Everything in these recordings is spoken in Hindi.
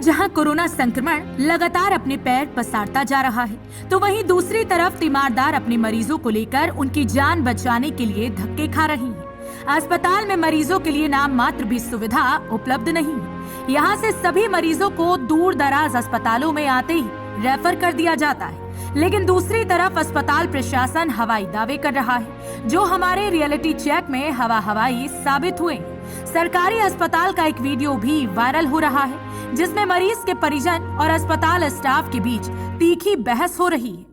जहां कोरोना संक्रमण लगातार अपने पैर पसारता जा रहा है, तो वहीं दूसरी तरफ तीमारदार अपने मरीजों को लेकर उनकी जान बचाने के लिए धक्के खा रही है। अस्पताल में मरीजों के लिए नाम मात्र भी सुविधा उपलब्ध नहीं है। यहाँ से सभी मरीजों को दूर दराज अस्पतालों में आते ही रेफर कर दिया जाता है, लेकिन दूसरी तरफ अस्पताल प्रशासन हवाई दावे कर रहा है, जो हमारे रियलिटी चेक में हवाई साबित हुए। सरकारी अस्पताल का एक वीडियो भी वायरल हो रहा है, जिसमें मरीज के परिजन और अस्पताल स्टाफ के बीच तीखी बहस हो रही है।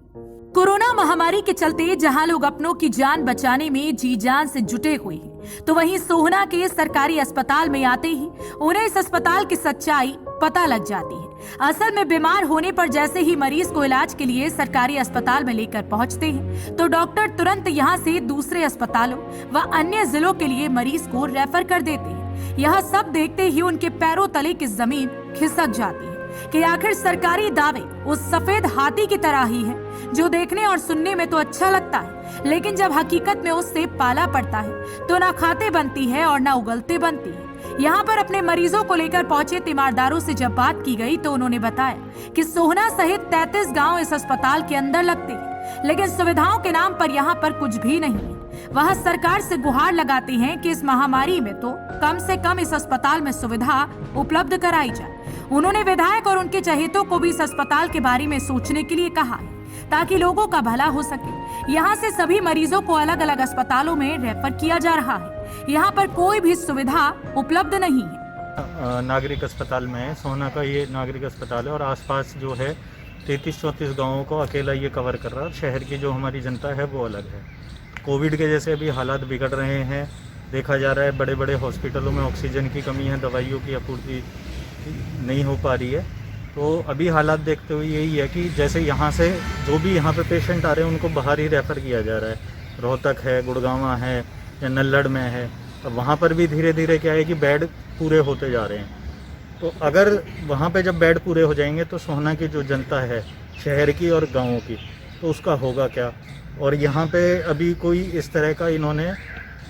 कोरोना महामारी के चलते जहां लोग अपनों की जान बचाने में जी जान से जुटे हुए हैं, तो वहीं सोहना के सरकारी अस्पताल में आते ही उन्हें इस अस्पताल की सच्चाई पता लग जाती है। असल में बीमार होने पर जैसे ही मरीज को इलाज के लिए सरकारी अस्पताल में लेकर पहुंचते हैं, तो डॉक्टर तुरंत यहां से दूसरे अस्पतालों व अन्य जिलों के लिए मरीज को रेफर कर देते हैं। यह सब देखते ही उनके पैरों तले की जमीन खिसक जाती है कि आखिर सरकारी दावे उस सफेद हाथी की तरह ही है, जो देखने और सुनने में तो अच्छा लगता है, लेकिन जब हकीकत में उससे पाला पड़ता है तो ना खाते बनती है और ना उगलते बनती है। यहाँ पर अपने मरीजों को लेकर पहुंचे तीमारदारों से जब बात की गई, तो उन्होंने बताया कि सोहना सहित 33 गांव इस अस्पताल के अंदर लगते हैं, लेकिन सुविधाओं के नाम पर यहाँ पर कुछ भी नहीं है। वह सरकार से गुहार लगाते हैं कि इस महामारी में तो कम से कम इस अस्पताल में सुविधा उपलब्ध कराई जाए। उन्होंने विधायक और उनके चहेतों को भी इस अस्पताल के बारे में सोचने के लिए कहा है, ताकि लोगों का भला हो सके। यहाँ से सभी मरीजों को अलग अलग अस्पतालों में रेफर किया जा रहा है। यहाँ पर कोई भी सुविधा उपलब्ध नहीं है। नागरिक अस्पताल में सोहना का ये नागरिक अस्पताल है और आसपास जो है 33-34 गाँवों को अकेला ये कवर कर रहा है। शहर की जो हमारी जनता है वो अलग है। कोविड के जैसे अभी हालात बिगड़ रहे हैं, देखा जा रहा है बड़े बड़े हॉस्पिटलों में ऑक्सीजन की कमी है, दवाइयों की आपूर्ति नहीं हो पा रही है। तो अभी हालात देखते हुए यही है कि जैसे यहाँ से जो भी यहाँ पे पेशेंट आ रहे हैं उनको बाहर ही रेफ़र किया जा रहा है। रोहतक है, गुड़गांवा है या नल्लड़ में है, अब वहाँ पर भी धीरे धीरे क्या है कि बेड पूरे होते जा रहे हैं। तो अगर वहाँ पे जब बेड पूरे हो जाएंगे तो सोहना की जो जनता है शहर की और गाँवों की, तो उसका होगा क्या। और यहाँ पे अभी कोई इस तरह का इन्होंने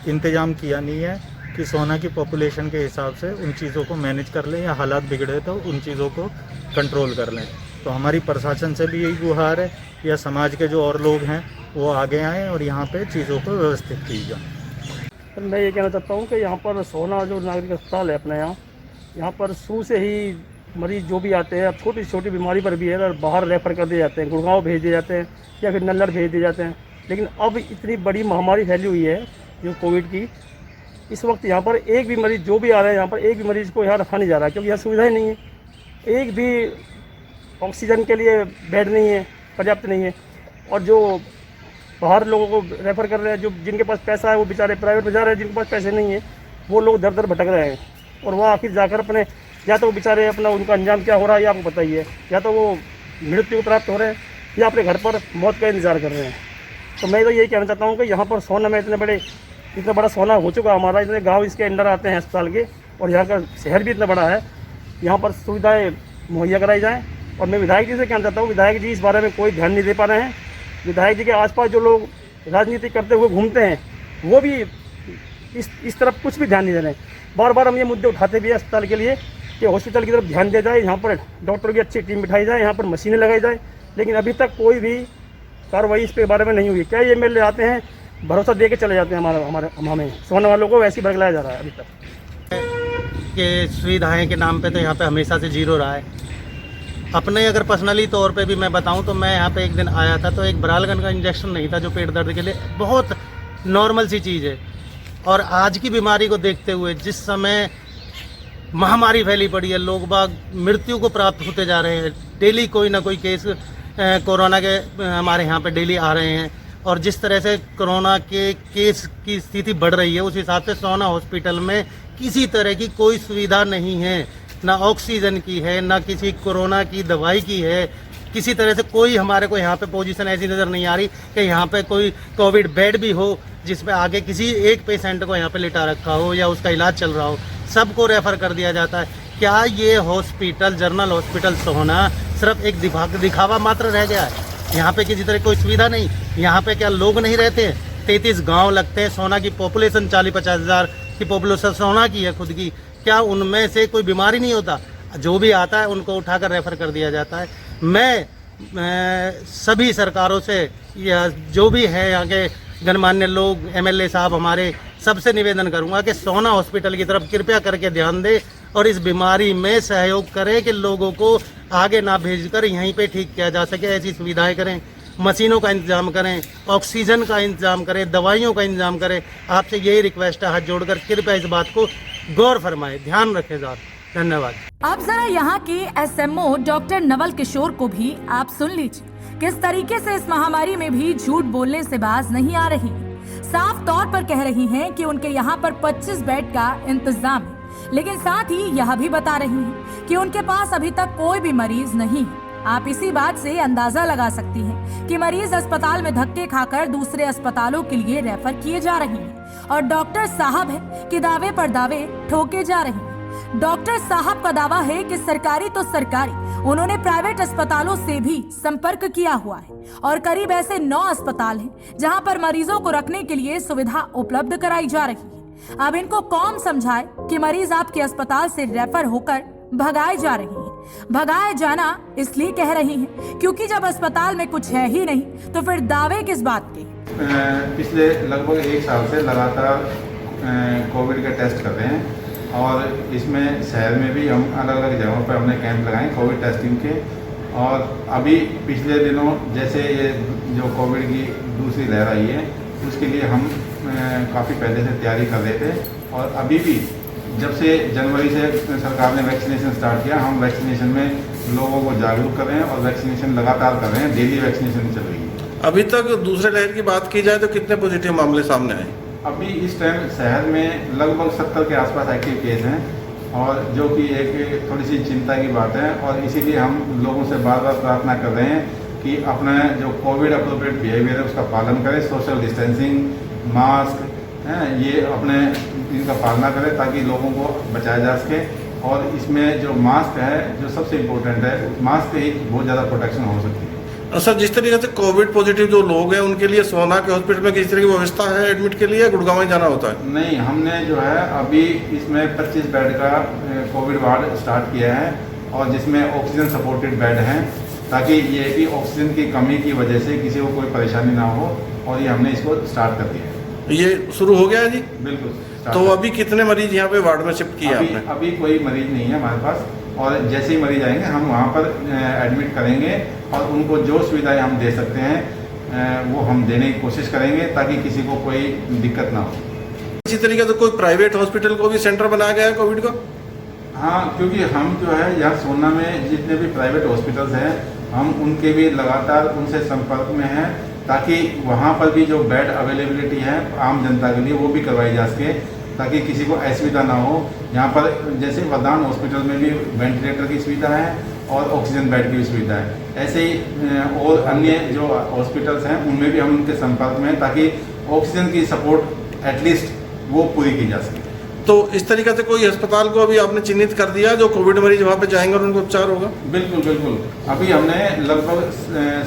इंतज़ाम किया नहीं है कि सोहना की पॉपुलेशन के हिसाब से उन चीज़ों को मैनेज कर लें या हालात बिगड़े तो उन चीज़ों को कंट्रोल कर लें। तो हमारी प्रशासन से भी यही गुहार है या समाज के जो और लोग हैं वो आगे आएँ और यहाँ पे चीज़ों को व्यवस्थित की जाए। मैं ये कहना चाहता हूँ कि यहाँ पर सोहना जो नागरिक अस्पताल है अपने यहाँ पर शुरू से ही मरीज़ जो भी आते हैं, अब छोटी छोटी बीमारी पर भी है अगर बाहर रेफ़र कर दिए जाते हैं, गुड़गांव भेज दिए जाते हैं या फिर नल्लड़ भेज दिए जाते हैं। लेकिन अब इतनी बड़ी महामारी फैली हुई है जो कोविड की, इस वक्त यहाँ पर एक भी मरीज़ जो भी आ रहा है, यहाँ पर एक भी मरीज़ को यहाँ रखा नहीं जा रहा है, क्योंकि यहाँ सुविधाएं नहीं है। एक भी ऑक्सीजन के लिए बेड नहीं है, पर्याप्त नहीं है। और जो बाहर लोगों को रेफ़र कर रहे हैं, जो जिनके पास पैसा है वो बेचारे प्राइवेट में जा रहे हैं, जिनके पास पैसे नहीं है वो लोग दर दर भटक रहे हैं। और वह आखिर जाकर अपने या तो बेचारे अपना उनका अंजाम क्या हो रहा है ये आपको पता ही है, या तो वो मृत्यु प्राप्त हो रहे हैं या अपने घर पर मौत का इंतजार कर रहे हैं। तो मैं तो यही कहना चाहता हूँ कि यहाँ पर सोहना में इतना बड़ा सोहना हो चुका है हमारा, इतने गाँव इसके अंडर आते हैं अस्पताल के, और यहाँ का शहर भी इतना बड़ा है, यहाँ पर सुविधाएँ मुहैया कराई जाएँ। और मैं विधायक जी से कहना चाहता हूँ, विधायक जी इस बारे में कोई ध्यान नहीं दे पा रहे हैं। विधायक जी के आसपास जो लोग राजनीति करते हुए घूमते हैं वो भी इस तरफ कुछ भी ध्यान नहीं दे रहे हैं। बार बार हम ये मुद्दे उठाते भी हैं अस्पताल के लिए कि हॉस्पिटल की तरफ ध्यान दिया जाए, यहाँ पर डॉक्टर की अच्छी टीम बिठाई जाए, यहाँ पर मशीनें लगाई जाए, लेकिन अभी तक कोई भी कार्रवाई इस बारे में नहीं हुई। क्या ये एमएलए आते हैं, भरोसा दे के चले जाते हैं, हमें सोहना वालों को वैसे ही भड़काया जा रहा है अभी तक। के सुविधाएं के नाम पे तो यहाँ पे हमेशा से जीरो रहा है। अपने अगर पर्सनली तौर पे भी मैं बताऊं तो मैं यहाँ पे एक दिन आया था तो एक बरालगन का इंजेक्शन नहीं था जो पेट दर्द के लिए बहुत नॉर्मल सी चीज़ है। और आज की बीमारी को देखते हुए जिस समय महामारी फैली पड़ी है, लोग बाग मृत्यु को प्राप्त होते जा रहे हैं, डेली कोई ना कोई केस कोरोना के हमारे यहाँ पे डेली आ रहे हैं। और जिस तरह से कोरोना के केस की स्थिति बढ़ रही है उस हिसाब से सोहना हॉस्पिटल में किसी तरह की कोई सुविधा नहीं है, ना ऑक्सीजन की है, ना किसी कोरोना की दवाई की है। किसी तरह से कोई हमारे को यहाँ पे पोजीशन ऐसी नज़र नहीं आ रही कि यहाँ पे कोई कोविड बेड भी हो जिसमें आगे किसी एक पेशेंट को यहाँ पे लिटा रखा हो या उसका इलाज चल रहा हो। सबको रेफ़र कर दिया जाता है। क्या ये हॉस्पिटल, जनरल हॉस्पिटल सोना सिर्फ एक दिखावा मात्र रह गया है? यहाँ पे किसी तरह कोई सुविधा नहीं, यहाँ पे क्या लोग नहीं रहते हैं? 33 गांव लगते हैं, सोना की पॉपुलेशन 40-50 हज़ार की पॉपुलेशन सोना की है खुद की। क्या उनमें से कोई बीमारी नहीं होता? जो भी आता है उनको उठाकर रेफ़र कर दिया जाता है। मैं सभी सरकारों से या जो भी है यहाँ के गणमान्य लोग, MLA साहब हमारे, सबसे निवेदन करूँगा कि सोना हॉस्पिटल की तरफ कृपया करके ध्यान दें और इस बीमारी में सहयोग करें कि लोगों को आगे ना भेजकर यहीं पे ठीक किया जा सके। ऐसी सुविधाएं करें, मशीनों का इंतजाम करें, ऑक्सीजन का इंतजाम करें, दवाइयों का इंतजाम करें। आपसे यही रिक्वेस्ट है, हाथ जोड़कर कृपया इस बात को गौर फरमाएं, ध्यान रखें ज़रा। धन्यवाद। अब जरा यहाँ के SMO डॉक्टर नवल किशोर को भी आप सुन लीजिए, किस तरीके से इस महामारी में भी झूठ बोलने से बाज नहीं आ रही। साफ तौर पर कह रही हैं कि उनके यहाँ पर 25 बेड का इंतजाम है, लेकिन साथ ही यह भी बता रही हैं कि उनके पास अभी तक कोई भी मरीज नहीं है। आप इसी बात से अंदाजा लगा सकती हैं कि मरीज अस्पताल में धक्के खाकर दूसरे अस्पतालों के लिए रेफर किए जा रहे हैं और डॉक्टर साहब है कि दावे पर दावे ठोके जा रहे हैं। डॉक्टर साहब का दावा है कि सरकारी तो सरकारी, उन्होंने प्राइवेट अस्पतालों से भी संपर्क किया हुआ है और करीब ऐसे 9 अस्पताल हैं जहां पर मरीजों को रखने के लिए सुविधा उपलब्ध कराई जा रही है। अब इनको कौन समझाए कि मरीज आपके अस्पताल से रेफर होकर भगाए जा रहे हैं। भगाए जाना इसलिए कह रही हैं क्योंकि जब अस्पताल में कुछ है ही नहीं तो फिर दावे किस बात के। पिछले लगभग 1 साल से लगातार कोविड के टेस्ट कर रहे हैं और इसमें शहर में भी हम अलग अलग जगहों पर हमने कैंप लगाए कोविड टेस्टिंग के। और अभी पिछले दिनों जैसे ये जो कोविड की दूसरी लहर आई है उसके लिए हम काफ़ी पहले से तैयारी कर रहे थे और अभी भी जब से जनवरी से सरकार ने वैक्सीनेशन स्टार्ट किया, हम वैक्सीनेशन में लोगों को जागरूक कर रहे हैं और वैक्सीनेशन लगातार कर रहे हैं। डेली वैक्सीनेशन चल रही है। अभी तक दूसरे लहर की बात की जाए तो कितने पॉजिटिव मामले सामने आए? अभी इस टाइम शहर में लगभग 70 के आसपास एक्टिव केस हैं और जो कि एक थोड़ी सी चिंता की बात है और इसीलिए हम लोगों से बार बार प्रार्थना कर रहे हैं कि अपना जो कोविड अप्रोप्रिएट बिहेवियर है उसका पालन करें। सोशल डिस्टेंसिंग, मास्क ये अपने इनका पालना करें ताकि लोगों को बचाया जा सके। और इसमें जो मास्क है जो सबसे इम्पोर्टेंट है, मास्क से ही बहुत ज़्यादा प्रोटेक्शन हो सकती है। सर, जिस तरीके से कोविड पॉजिटिव जो लोग हैं उनके लिए सोना के हॉस्पिटल में किसी तरह की व्यवस्था है एडमिट के लिए, गुड़गांव में जाना होता है? नहीं, हमने जो है अभी इसमें 25 बेड का कोविड वार्ड स्टार्ट किया है और जिसमें ऑक्सीजन सपोर्टेड बेड हैं ताकि ये भी ऑक्सीजन की कमी की वजह से किसी को कोई परेशानी ना हो और ये हमने इसको स्टार्ट कर दिया है। ये शुरू हो गया है जी? बिल्कुल। तो अभी कितने मरीज यहाँ पे वार्ड में शिफ्ट किए आपने? अभी कोई मरीज नहीं है हमारे पास और जैसे ही मरीज आएंगे हम वहाँ पर एडमिट करेंगे और उनको जो सुविधाएं हम दे सकते हैं वो हम देने की कोशिश करेंगे ताकि किसी को कोई दिक्कत ना हो। इसी तरीके से कोई प्राइवेट हॉस्पिटल को भी सेंटर बनाया गया है कोविड का? हाँ, क्योंकि हम जो है यहाँ सोना में जितने भी प्राइवेट हॉस्पिटल्स हैं हम उनके भी लगातार उनसे संपर्क में हैं ताकि वहाँ पर भी जो बेड अवेलेबिलिटी है आम जनता के लिए वो भी करवाई जा सके ताकि किसी को असुविधा ना हो। यहाँ पर जैसे वरदान हॉस्पिटल में भी वेंटिलेटर की सुविधा है और ऑक्सीजन बेड की भी सुविधा है, ऐसे ही और अन्य जो हॉस्पिटल्स हैं उनमें भी हम उनके संपर्क में हैं ताकि ऑक्सीजन की सपोर्ट एटलीस्ट वो पूरी की जा सके। तो इस तरीके से कोई अस्पताल को अभी आपने चिन्हित कर दिया जो कोविड मरीज वहाँ पे जाएंगे और उनको उपचार होगा? बिल्कुल बिल्कुल। अभी हमने लगभग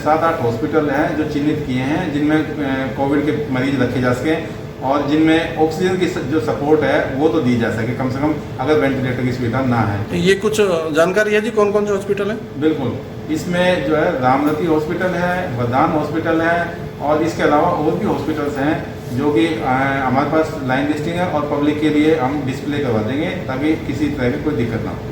7-8 हॉस्पिटल हैं जो चिन्हित किए हैं जिनमें कोविड के मरीज रखे जा सके और जिनमें ऑक्सीजन की जो सपोर्ट है वो तो दी जा सके कम से कम अगर वेंटिलेटर की सुविधा ना है। ये कुछ जानकारी है जी कौन कौन से हॉस्पिटल है? बिल्कुल, इसमें जो है रामरती हॉस्पिटल है, वरदान हॉस्पिटल है और इसके अलावा और भी हॉस्पिटल्स हैं जो कि हमारे पास लाइन लिस्टिंग है और पब्लिक के लिए हम डिस्प्ले करवा देंगे ताकि किसी तरह की कोई दिक्कत ना हो।